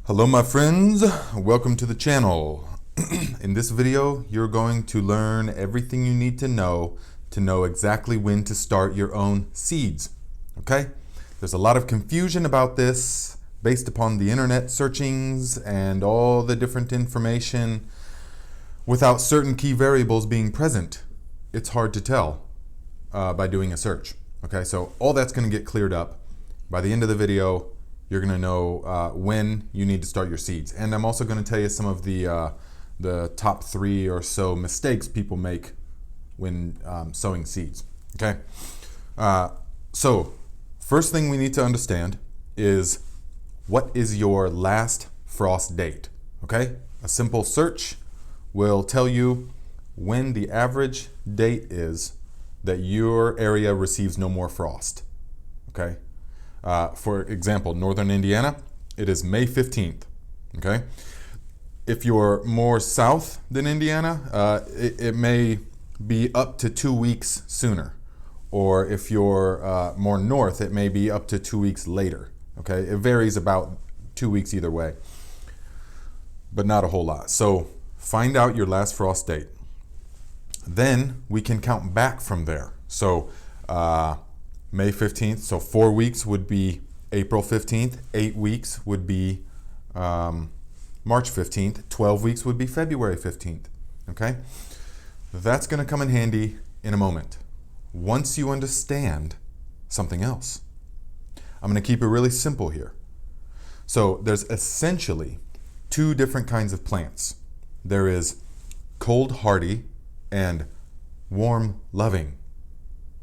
Hello my friends, welcome to the channel. In this video, you're going to learn everything you need to know exactly when to start your own seeds, okay? There's a lot of confusion about this based upon the internet searchings and all the different information. Without certain key variables being present, it's hard to tell by doing a search, okay? So all that's gonna get cleared up. By the end of the video, you're going to know when you need to start your seeds. And I'm also going to tell you some of the top 3 or so mistakes people make when sowing seeds. Okay. So first thing we need to understand is, what is your last frost date? Okay. A simple search will tell you when the average date is that your area receives no more frost. Okay. For example, Northern Indiana, it is May 15th, okay? If you're more south than Indiana, it may be up to 2 weeks sooner. Or if you're more north, it may be up to 2 weeks later, okay? It varies about 2 weeks either way, but not a whole lot. So find out your last frost date. Then we can count back from there. So, May 15th, so 4 weeks would be April 15th, 8 weeks would be March 15th, 12 weeks would be February 15th, okay? That's gonna come in handy in a moment, once you understand something else. I'm gonna keep it really simple here. So there's essentially 2 different kinds of plants. There is cold hardy and warm loving.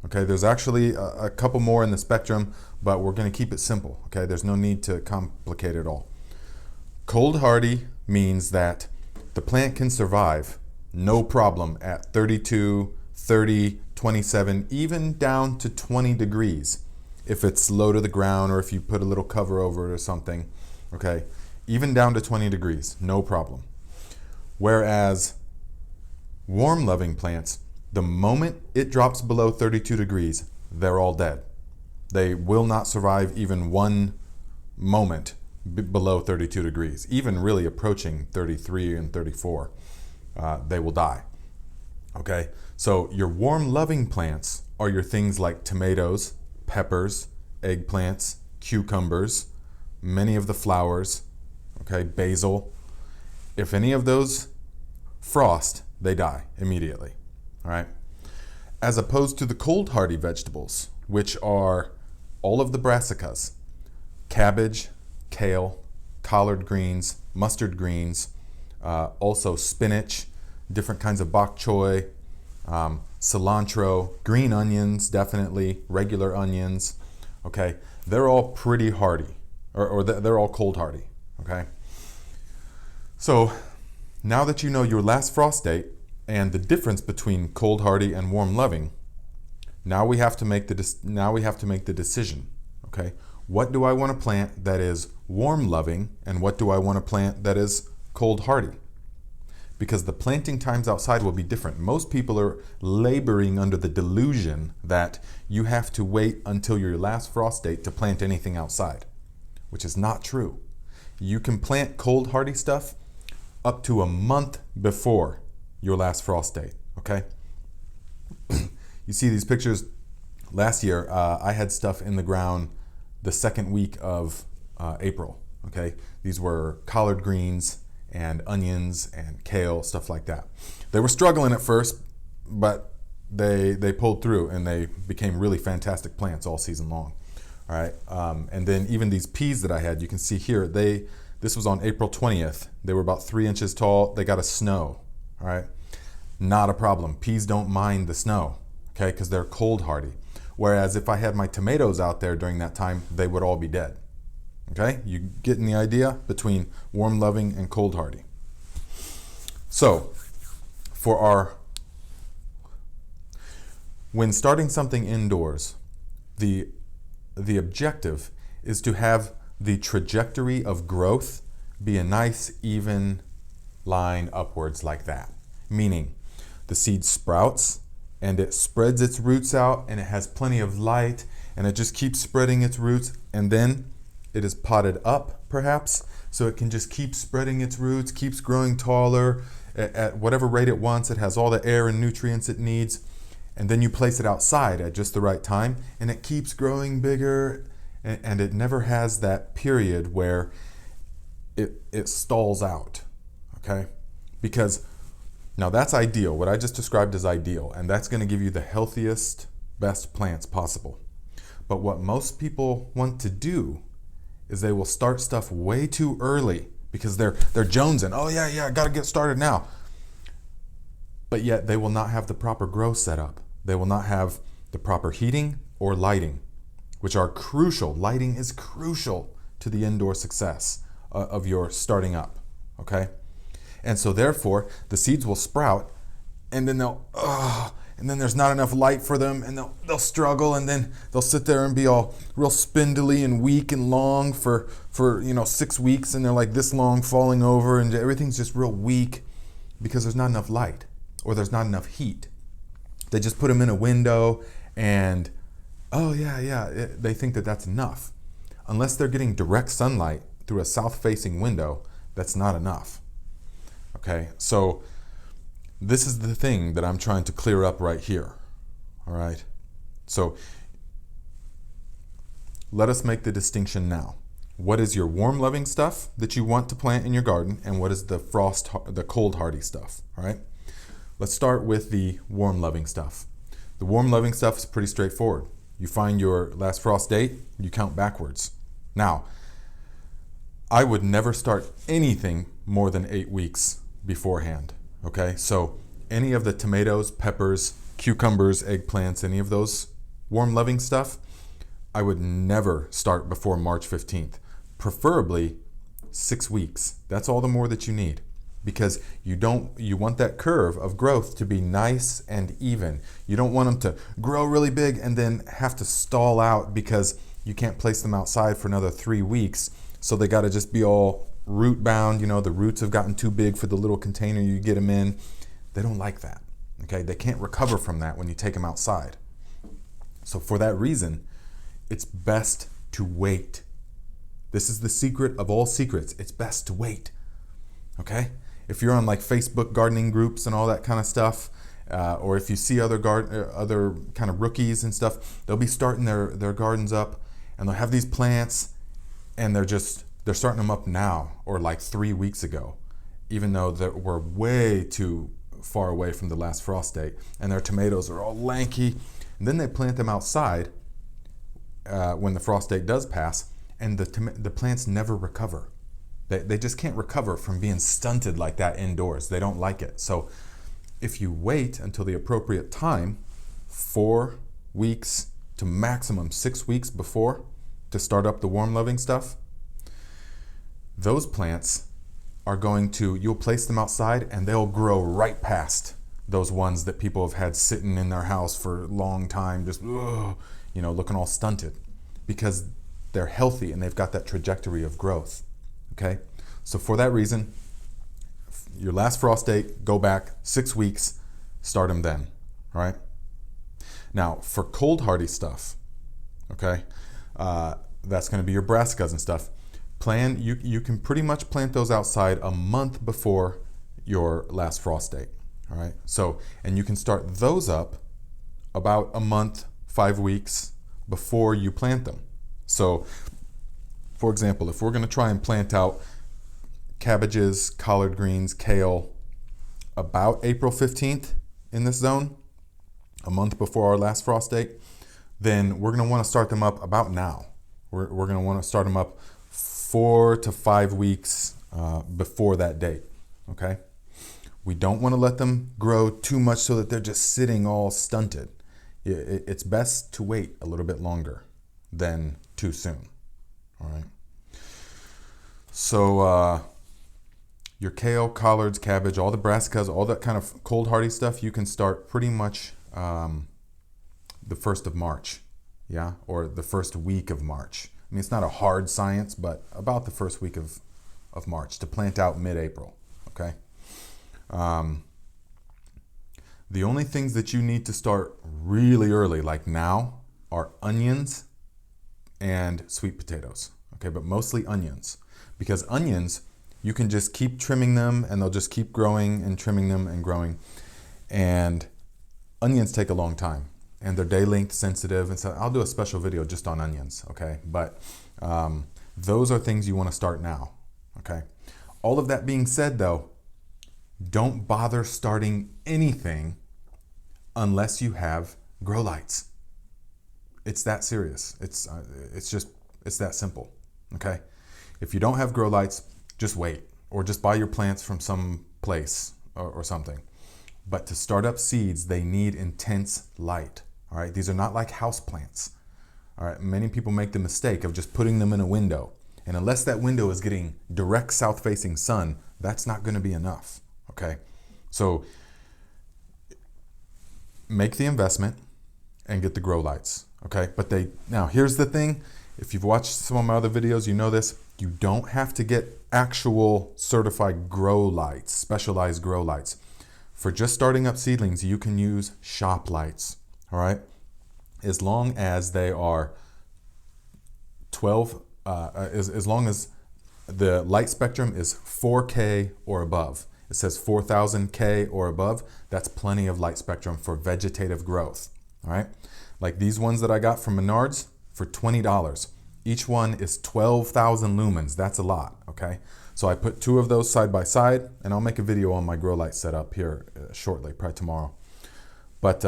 Okay, there's actually a couple more in the spectrum, but we're going to keep it simple. Okay, there's no need to complicate it all. Cold hardy means that the plant can survive no problem at 32, 30, 27, even down to 20 degrees if it's low to the ground or if you put a little cover over it or something. Okay, even down to 20 degrees, no problem. Whereas warm loving plants, the moment it drops below 32 degrees, they're all dead. They will not survive even one moment below 32 degrees, even really approaching 33 and 34. They will die. Okay, so your warm loving plants are your things like tomatoes, peppers, eggplants, cucumbers, many of the flowers, okay, basil. If any of those frost, they die immediately. All right, as opposed to the cold hardy vegetables, which are all of the brassicas, cabbage, kale, collard greens, mustard greens, also spinach, different kinds of bok choy, cilantro, green onions, definitely, regular onions, okay? They're all pretty hardy, or they're all cold hardy, okay? So now that you know your last frost date, and the difference between cold hardy and warm loving, now we have to make the decision. Okay, what do I want to plant that is warm loving, and what do I want to plant that is cold hardy? Because the planting times outside will be different. Most people are laboring under the delusion that you have to wait until your last frost date to plant anything outside, which is not true. You can plant cold hardy stuff up to a month before your last frost date, okay? You see these pictures. Last year, I had stuff in the ground the second week of April, okay? These were collard greens and onions and kale, stuff like that. They were struggling at first, but they pulled through and they became really fantastic plants all season long, all right? And then even these peas that I had, you can see here, this was on April 20th. They were about 3 inches tall. They got a snow. All right, not a problem. Peas don't mind the snow, okay, because they're cold hardy. Whereas if I had my tomatoes out there during that time, they would all be dead. Okay, you getting the idea between warm loving and cold hardy. So when starting something indoors, the objective is to have the trajectory of growth be a nice even line upwards like that. Meaning the seed sprouts and it spreads its roots out and it has plenty of light and it just keeps spreading its roots, and then it is potted up perhaps, so it can just keep spreading its roots, keeps growing taller at whatever rate it wants. It has all the air and nutrients it needs. And then you place it outside at just the right time, and it keeps growing bigger, and it never has that period where it stalls out, okay? Because now that's ideal. What I just described is ideal, and that's going to give you the healthiest, best plants possible. But what most people want to do is they will start stuff way too early because they're jonesing. Oh yeah, I got to get started now. But yet they will not have the proper grow setup. They will not have the proper heating or lighting, which are crucial. Lighting is crucial to the indoor success of your starting up, okay? And so therefore, the seeds will sprout, and then and then there's not enough light for them, and they'll struggle, and then they'll sit there and be all real spindly and weak and long for 6 weeks, and they're like this long falling over, and everything's just real weak because there's not enough light or there's not enough heat. They just put them in a window, and they think that that's enough. Unless they're getting direct sunlight through a south-facing window, that's not enough. Okay, so this is the thing that I'm trying to clear up right here. All right, so let us make the distinction now. What is your warm-loving stuff that you want to plant in your garden, and what is the cold-hardy stuff? All right, let's start with the warm-loving stuff. The warm-loving stuff is pretty straightforward. You find your last frost date, you count backwards. Now, I would never start anything more than 8 weeks beforehand, okay? So any of the tomatoes, peppers, cucumbers, eggplants, any of those warm-loving stuff, I would never start before March 15th. Preferably 6 weeks. That's all the more that you need, because you want that curve of growth to be nice and even. You don't want them to grow really big and then have to stall out because you can't place them outside for another 3 weeks. So they got to just be all root bound. The roots have gotten too big for the little container you get them in. They don't like that. Okay, they can't recover from that when you take them outside. So for that reason, it's best to wait. This is the secret of all secrets. It's best to wait. Okay? If you're on like Facebook gardening groups and all that kind of stuff, or if you see other kind of rookies and stuff, they'll be starting their gardens up, and they'll have these plants, and they're starting them up now, or like 3 weeks ago, even though we're way too far away from the last frost date, and their tomatoes are all lanky. And then they plant them outside when the frost date does pass, and the plants never recover. They just can't recover from being stunted like that indoors. They don't like it. So if you wait until the appropriate time, 4 weeks to maximum 6 weeks before, to start up the warm-loving stuff, those plants are you'll place them outside, and they'll grow right past those ones that people have had sitting in their house for a long time, just looking all stunted, because they're healthy and they've got that trajectory of growth. Okay, so for that reason, your last frost date, go back 6 weeks, start them then. All right. Now for cold hardy stuff, okay, that's going to be your brassicas and stuff. You can pretty much plant those outside a month before your last frost date. All right. So, and you can start those up about a month, 5 weeks before you plant them. So, for example, if we're going to try and plant out cabbages, collard greens, kale about April 15th in this zone, a month before our last frost date, then we're going to want to start them up about now. We're going to want to start them up 4 to 5 weeks before that date, okay? We don't want to let them grow too much so that they're just sitting all stunted. It's best to wait a little bit longer than too soon, all right? So your kale, collards, cabbage, all the brassicas, all that kind of cold hardy stuff, you can start pretty much the 1st of March, yeah, or the first week of March. I mean, it's not a hard science, but about the first week of March to plant out mid-April, okay? The only things that you need to start really early, like now, are onions and sweet potatoes, okay? But mostly onions. Because onions, you can just keep trimming them and they'll just keep growing and trimming them and growing. And onions take a long time and they're day length sensitive. And so I'll do a special video just on onions, okay? But those are things you want to start now, okay? All of that being said though, don't bother starting anything unless you have grow lights. It's that serious. It's that simple, okay? If you don't have grow lights, just wait or just buy your plants from some place or something. But to start up seeds, they need intense light, all right? These are not like house plants, all right? Many people make the mistake of just putting them in a window. And unless that window is getting direct south-facing sun, that's not gonna be enough, okay? So make the investment and get the grow lights, okay? But now here's the thing. If you've watched some of my other videos, you know this. You don't have to get actual certified grow lights, specialized grow lights. For just starting up seedlings, you can use shop lights, all right? As long as they are 12, as long as the light spectrum is 4K or above. It says 4000K or above. That's plenty of light spectrum for vegetative growth, all right? Like these ones that I got from Menards for $20. Each one is 12,000 lumens. That's a lot, okay? So I put 2 of those side by side, and I'll make a video on my grow light setup here shortly, probably tomorrow. But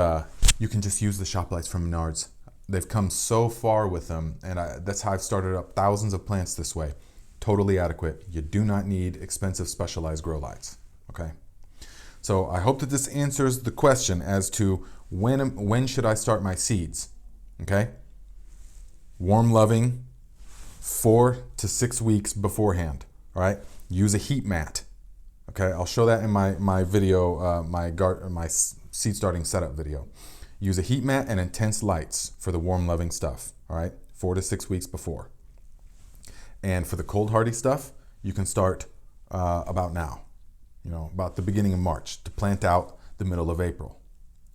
you can just use the shop lights from Menards. They've come so far with them, and that's how I've started up thousands of plants this way. Totally adequate. You do not need expensive specialized grow lights, okay? So I hope that this answers the question as to when should I start my seeds, okay? Warm loving 4 to 6 weeks beforehand, all right? Use a heat mat, okay? I'll show that in my video, my seed starting setup video. Use a heat mat and intense lights for the warm loving stuff, all right? 4 to 6 weeks before. And for the cold hardy stuff, you can start about now, about the beginning of March to plant out the middle of April,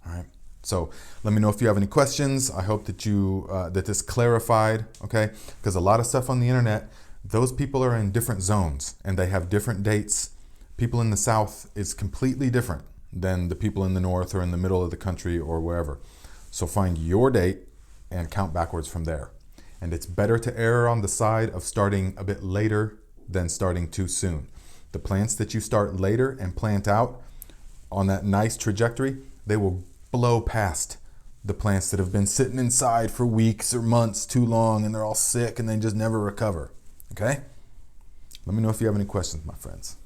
all right? So let me know if you have any questions. I hope that that this clarified, okay? Because a lot of stuff on the internet, those people are in different zones and they have different dates. People in the South is completely different than the people in the North or in the middle of the country or wherever. So find your date and count backwards from there. And it's better to err on the side of starting a bit later than starting too soon. The plants that you start later and plant out on that nice trajectory, they will blow past the plants that have been sitting inside for weeks or months too long and they're all sick and they just never recover, okay? Let me know if you have any questions, my friends.